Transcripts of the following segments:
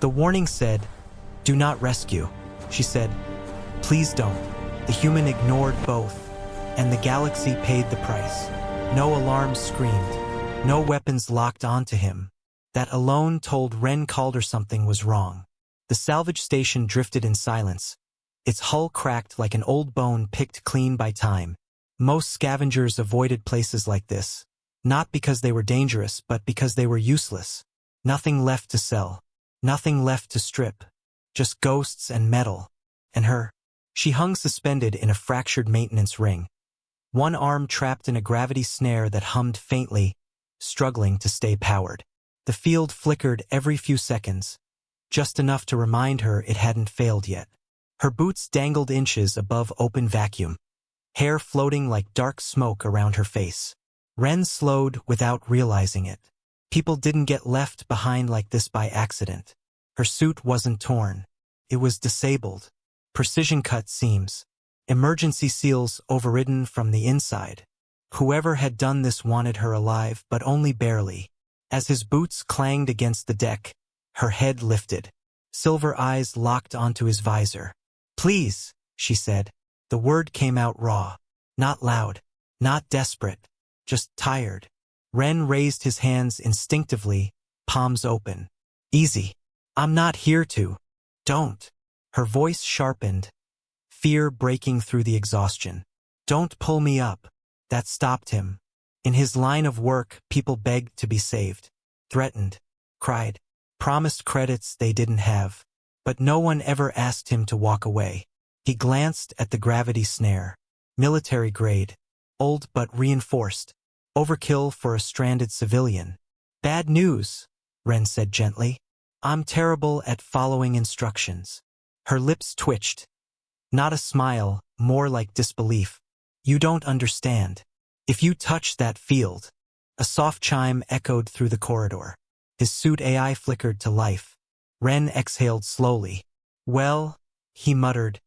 The warning said, "Do not rescue." She said, "Please don't." The human ignored both, and the galaxy paid the price. No alarms screamed, no weapons locked onto him. That alone told Ren Calder something was wrong. The salvage station drifted in silence, its hull cracked like an old bone picked clean by time. Most scavengers avoided places like this, not because they were dangerous, but because they were useless. Nothing left to sell, nothing left to strip, just ghosts and metal. And her. She hung suspended in a fractured maintenance ring, one arm trapped in a gravity snare that hummed faintly, struggling to stay powered. The field flickered every few seconds, just enough to remind her it hadn't failed yet. Her boots dangled inches above open vacuum, hair floating like dark smoke around her face. Ren slowed without realizing it. People didn't get left behind like this by accident. Her suit wasn't torn. It was disabled. Precision-cut seams. Emergency seals overridden from the inside. Whoever had done this wanted her alive, but only barely. As his boots clanged against the deck, her head lifted. Silver eyes locked onto his visor. "Please," she said. The word came out raw. Not loud. Not desperate. Just tired. Ren raised his hands instinctively, palms open. "Easy. I'm not here to." "Don't." Her voice sharpened, fear breaking through the exhaustion. "Don't pull me up." That stopped him. In his line of work, people begged to be saved. Threatened. Cried. Promised credits they didn't have. But no one ever asked him to walk away. He glanced at the gravity snare. Military grade. Old but reinforced. Overkill for a stranded civilian. "Bad news," Ren said gently. "I'm terrible at following instructions." Her lips twitched. Not a smile, more like disbelief. "You don't understand. If you touch that field." A soft chime echoed through the corridor. His suit AI flickered to life. Ren exhaled slowly. "Well," he muttered.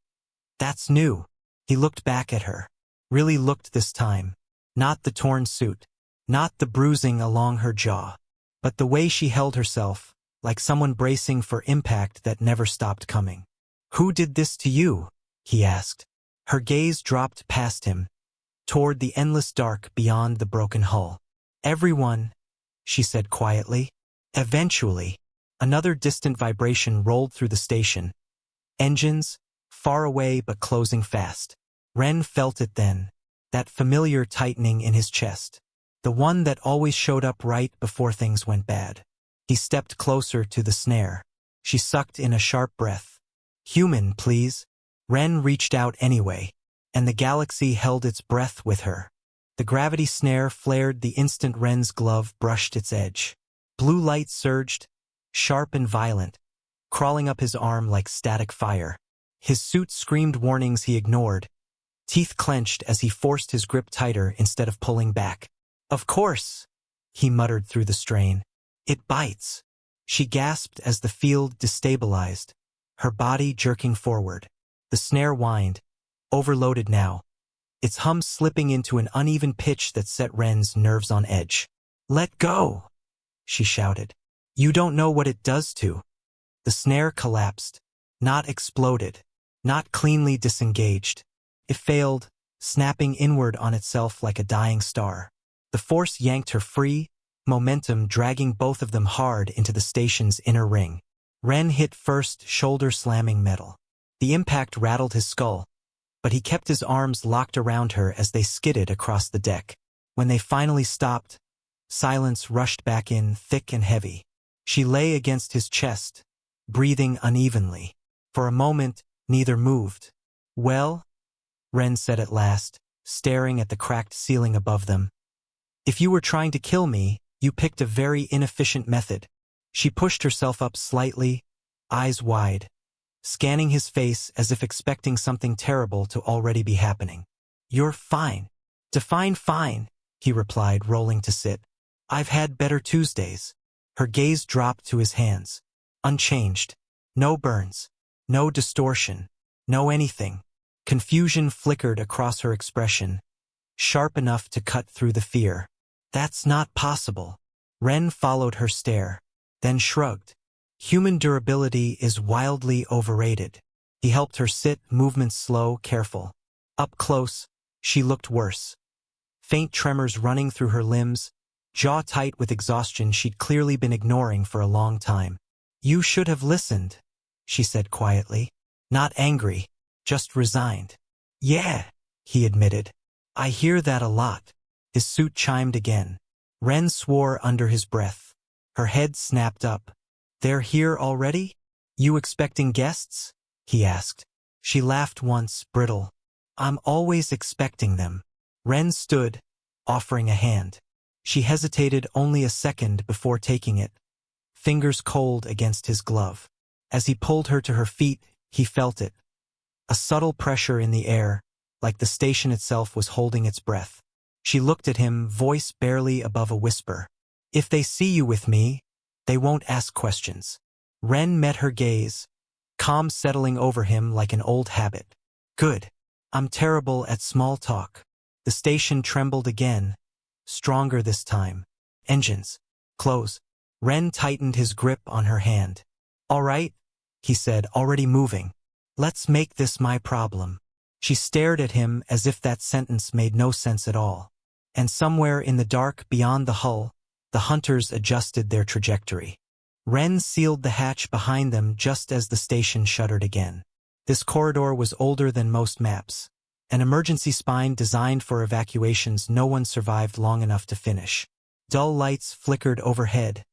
"That's new." He looked back at her. Really looked this time. Not the torn suit. Not the bruising along her jaw. But the way she held herself, like someone bracing for impact that never stopped coming. "Who did this to you?" he asked. Her gaze dropped past him, toward the endless dark beyond the broken hull. "Everyone," she said quietly. Eventually, another distant vibration rolled through the station. Engines, far away but closing fast. Ren felt it then, that familiar tightening in his chest. The one that always showed up right before things went bad. He stepped closer to the snare. She sucked in a sharp breath. "Human, please." Ren reached out anyway, and the galaxy held its breath with her. The gravity snare flared the instant Ren's glove brushed its edge. Blue light surged, sharp and violent, crawling up his arm like static fire. His suit screamed warnings he ignored, teeth clenched as he forced his grip tighter instead of pulling back. "Of course," he muttered through the strain. "It bites." She gasped as the field destabilized, her body jerking forward. The snare whined, overloaded now, its hum slipping into an uneven pitch that set Ren's nerves on edge. "Let go," she shouted. "You don't know what it does to." The snare collapsed, not exploded, not cleanly disengaged. It failed, snapping inward on itself like a dying star. The force yanked her free, momentum dragging both of them hard into the station's inner ring. Ren hit first, shoulder-slamming metal. The impact rattled his skull, but he kept his arms locked around her as they skidded across the deck. When they finally stopped, silence rushed back in, thick and heavy. She lay against his chest, breathing unevenly. For a moment, neither moved. "Well," Ren said at last, staring at the cracked ceiling above them. "If you were trying to kill me, you picked a very inefficient method." She pushed herself up slightly, eyes wide, scanning his face as if expecting something terrible to already be happening. "You're fine." "Define fine," he replied, rolling to sit. "I've had better Tuesdays." Her gaze dropped to his hands. Unchanged. No burns. No distortion. No anything. Confusion flickered across her expression, sharp enough to cut through the fear. "That's not possible." Ren followed her stare, then shrugged. Human durability is wildly overrated. He helped her sit, movements slow, careful. Up close, she looked worse. Faint tremors running through her limbs, jaw tight with exhaustion she'd clearly been ignoring for a long time. "You should have listened," she said quietly. Not angry, just resigned. "Yeah," he admitted. "I hear that a lot." His suit chimed again. Ren swore under his breath. Her head snapped up. "They're here already? You expecting guests?" he asked. She laughed once, brittle. "I'm always expecting them." Ren stood, offering a hand. She hesitated only a second before taking it, fingers cold against his glove. As he pulled her to her feet, he felt it. A subtle pressure in the air, like the station itself was holding its breath. She looked at him, voice barely above a whisper. "If they see you with me, they won't ask questions." Ren met her gaze, calm settling over him like an old habit. "Good. I'm terrible at small talk." The station trembled again, stronger this time. "Engines. Close." Ren tightened his grip on her hand. "All right," he said, already moving. "Let's make this my problem." She stared at him as if that sentence made no sense at all. And somewhere in the dark beyond the hull, the hunters adjusted their trajectory. Ren sealed the hatch behind them just as the station shuttered again. This corridor was older than most maps. An emergency spine designed for evacuations no one survived long enough to finish. Dull lights flickered overhead,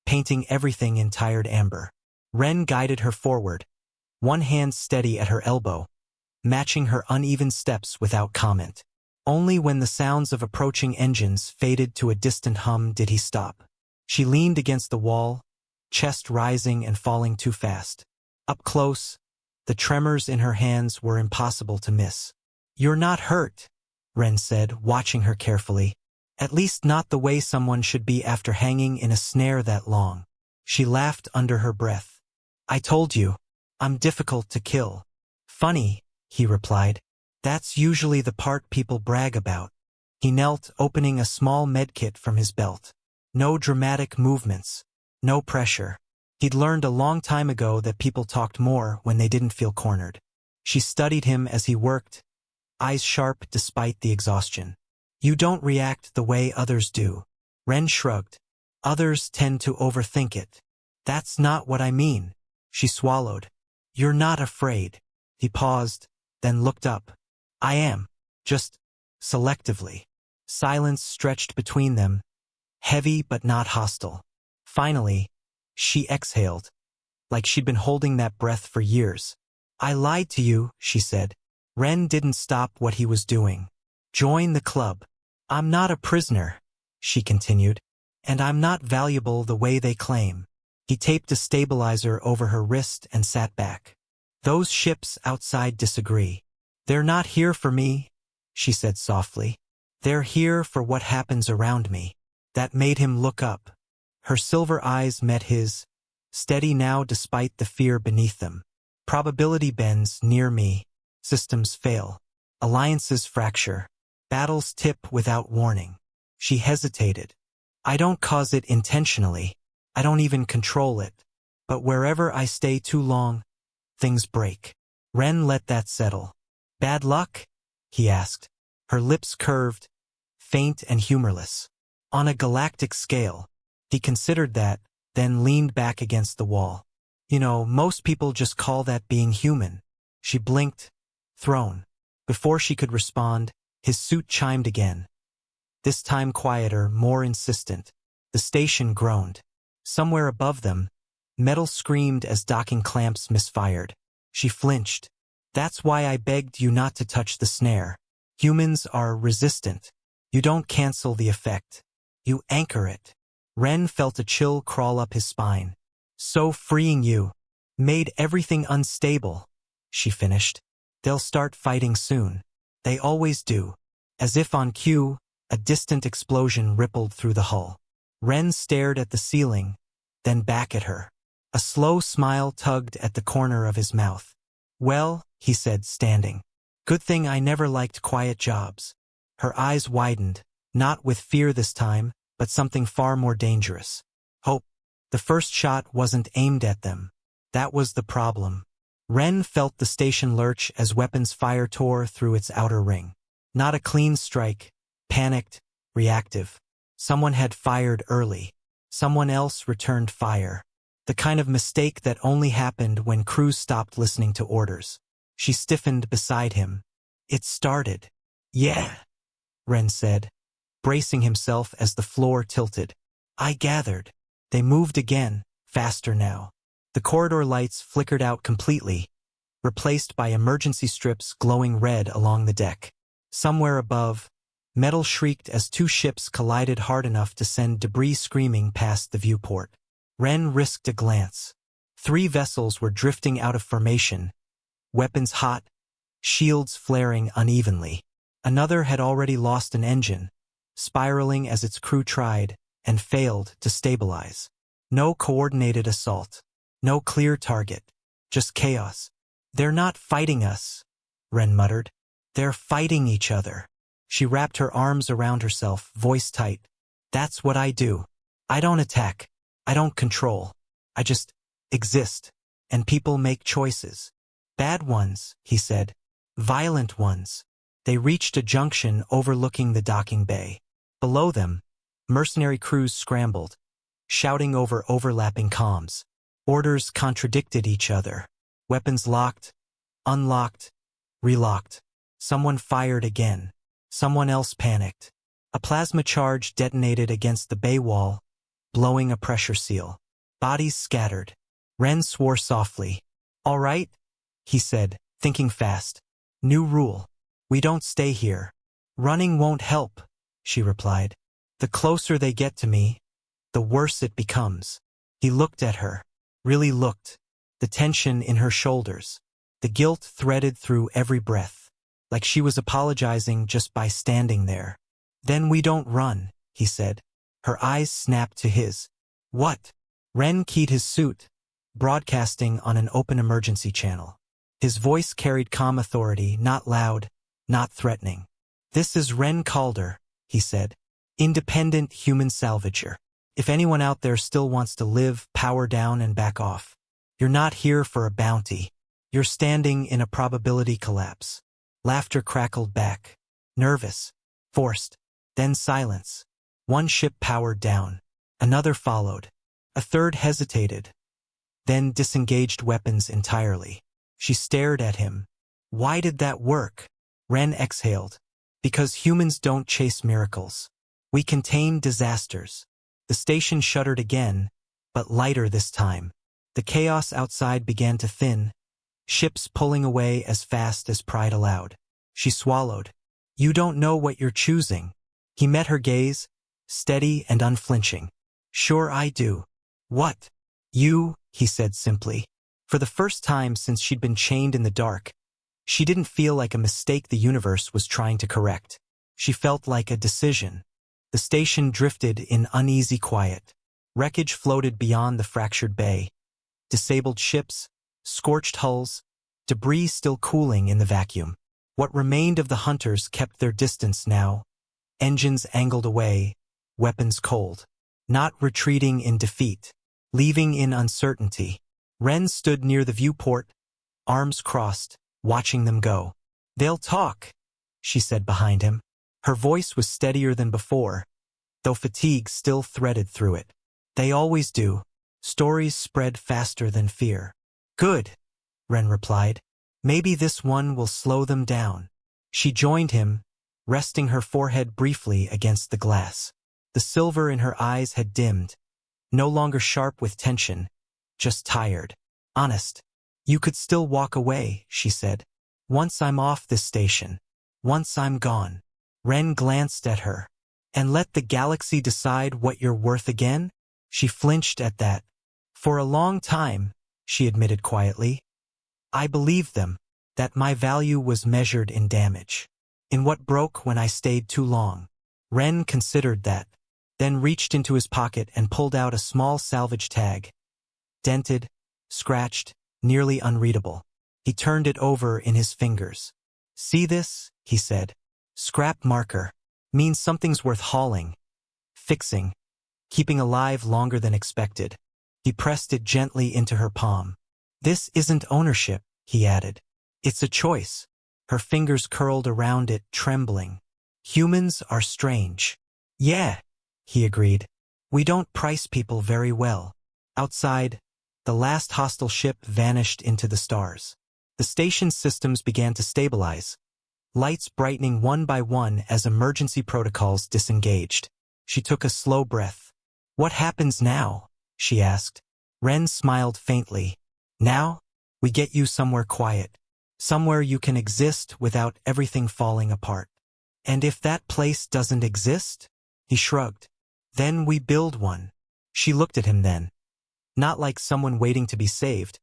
painting everything in tired amber. Ren guided her forward, one hand steady at her elbow, matching her uneven steps without comment. Only when the sounds of approaching engines faded to a distant hum did he stop. She leaned against the wall, chest rising and falling too fast. Up close, the tremors in her hands were impossible to miss. "You're not hurt," Ren said, watching her carefully. "At least not the way someone should be after hanging in a snare that long." She laughed under her breath. "I told you, I'm difficult to kill." "Funny," he replied. "That's usually the part people brag about." He knelt, opening a small medkit from his belt. No dramatic movements, no pressure. He'd learned a long time ago that people talked more when they didn't feel cornered. She studied him as he worked, eyes sharp despite the exhaustion. "You don't react the way others do." Ren shrugged. "Others tend to overthink it." "That's not what I mean." She swallowed. "You're not afraid." He paused, then looked up. "I am. Just selectively." Silence stretched between them, heavy but not hostile. Finally, she exhaled, like she'd been holding that breath for years. "I lied to you," she said. Ren didn't stop what he was doing. "Join the club." "I'm not a prisoner," she continued, "and I'm not valuable the way they claim." He taped a stabilizer over her wrist and sat back. "Those ships outside disagree. They're not here for me," she said softly. "They're here for what happens around me." That made him look up. Her silver eyes met his, steady now despite the fear beneath them. "Probability bends near me. Systems fail. Alliances fracture. Battles tip without warning." She hesitated. "I don't cause it intentionally. I don't even control it. But wherever I stay too long, things break." Ren let that settle. "Bad luck?" he asked. Her lips curved, faint and humorless. "On a galactic scale." He considered that, then leaned back against the wall. "You know, most people just call that being human." She blinked, thrown. Before she could respond, his suit chimed again. This time quieter, more insistent. The station groaned. Somewhere above them, metal screamed as docking clamps misfired. She flinched. "That's why I begged you not to touch the snare. Humans are resistant. You don't cancel the effect. You anchor it." Ren felt a chill crawl up his spine. "So freeing you made everything unstable," she finished. "They'll start fighting soon. They always do." As if on cue, a distant explosion rippled through the hull. Ren stared at the ceiling, then back at her. A slow smile tugged at the corner of his mouth. "Well," he said, standing. "Good thing I never liked quiet jobs." Her eyes widened, not with fear this time, but something far more dangerous. "Hope." The first shot wasn't aimed at them. That was the problem. Ren felt the station lurch as weapons fire tore through its outer ring. Not a clean strike, panicked, reactive. Someone had fired early. Someone else returned fire. The kind of mistake that only happened when crews stopped listening to orders. She stiffened beside him. It started. Yeah, Ren said, bracing himself as the floor tilted. I gathered. They moved again, faster now. The corridor lights flickered out completely, replaced by emergency strips glowing red along the deck. Somewhere above, metal shrieked as two ships collided hard enough to send debris screaming past the viewport. Ren risked a glance. 3 vessels were drifting out of formation, weapons hot, shields flaring unevenly. Another had already lost an engine, spiraling as its crew tried and failed to stabilize. No coordinated assault. No clear target. Just chaos. They're not fighting us, Ren muttered. They're fighting each other. She wrapped her arms around herself, voice tight. That's what I do. I don't attack. I don't control. I just exist. And people make choices. Bad ones, he said. Violent ones. They reached a junction overlooking the docking bay. Below them, mercenary crews scrambled, shouting over overlapping comms. Orders contradicted each other. Weapons locked, unlocked, relocked. Someone fired again. Someone else panicked. A plasma charge detonated against the bay wall, blowing a pressure seal. Bodies scattered. Ren swore softly. All right, he said, thinking fast. New rule. We don't stay here. Running won't help, she replied. The closer they get to me, the worse it becomes. He looked at her. Really looked. The tension in her shoulders. The guilt threaded through every breath. Like she was apologizing just by standing there. Then we don't run, he said. Her eyes snapped to his. What? Ren keyed his suit, broadcasting on an open emergency channel. His voice carried calm authority, not loud, not threatening. This is Ren Calder, he said. Independent human salvager. If anyone out there still wants to live, power down and back off. You're not here for a bounty. You're standing in a probability collapse. Laughter crackled back. Nervous. Forced. Then silence. One ship powered down. Another followed. A third hesitated. Then disengaged weapons entirely. She stared at him. Why did that work? Ren exhaled. Because humans don't chase miracles. We contain disasters. The station shuddered again, but lighter this time. The chaos outside began to thin, ships pulling away as fast as pride allowed. She swallowed. You don't know what you're choosing. He met her gaze, steady and unflinching. Sure I do. What? You, he said simply. For the first time since she'd been chained in the dark, she didn't feel like a mistake the universe was trying to correct. She felt like a decision. The station drifted in uneasy quiet. Wreckage floated beyond the fractured bay. Disabled ships, scorched hulls, debris still cooling in the vacuum. What remained of the hunters kept their distance now, engines angled away, weapons cold. Not retreating in defeat, leaving in uncertainty. Ren stood near the viewport, arms crossed, watching them go. They'll talk, she said behind him. Her voice was steadier than before, though fatigue still threaded through it. They always do. Stories spread faster than fear. Good, Ren replied. Maybe this one will slow them down. She joined him, resting her forehead briefly against the glass. The silver in her eyes had dimmed, no longer sharp with tension, just tired. Honest. You could still walk away, she said. Once I'm off this station. Once I'm gone. Ren glanced at her. And let the galaxy decide what you're worth again? She flinched at that. For a long time, she admitted quietly, I believed them, that my value was measured in damage. In what broke when I stayed too long. Ren considered that, then reached into his pocket and pulled out a small salvage tag. Dented, scratched, nearly unreadable. He turned it over in his fingers. See this? He said. Scrap marker. Means something's worth hauling, fixing, keeping alive longer than expected. He pressed it gently into her palm. This isn't ownership, he added. It's a choice. Her fingers curled around it, trembling. Humans are strange. Yeah, he agreed. We don't price people very well. Outside, the last hostile ship vanished into the stars. The station's systems began to stabilize, lights brightening one by one as emergency protocols disengaged. She took a slow breath. What happens now? She asked. Ren smiled faintly. Now, we get you somewhere quiet. Somewhere you can exist without everything falling apart. And if that place doesn't exist? He shrugged. Then we build one. She looked at him then. Not like someone waiting to be saved,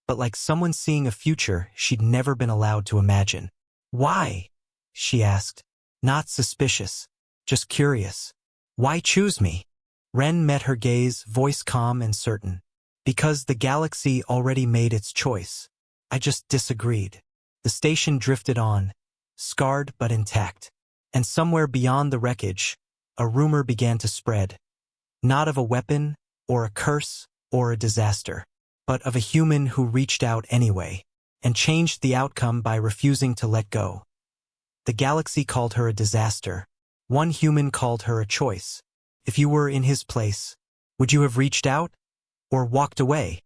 but like someone seeing a future she'd never been allowed to imagine. Why? She asked. Not suspicious, just curious. Why choose me? Ren met her gaze, voice calm and certain. Because the galaxy already made its choice. I just disagreed. The station drifted on, scarred but intact. And somewhere beyond the wreckage, a rumor began to spread. Not of a weapon, or a curse, or a disaster, but of a human who reached out anyway, and changed the outcome by refusing to let go. The galaxy called her a disaster. One human called her a choice. If you were in his place, would you have reached out, or walked away?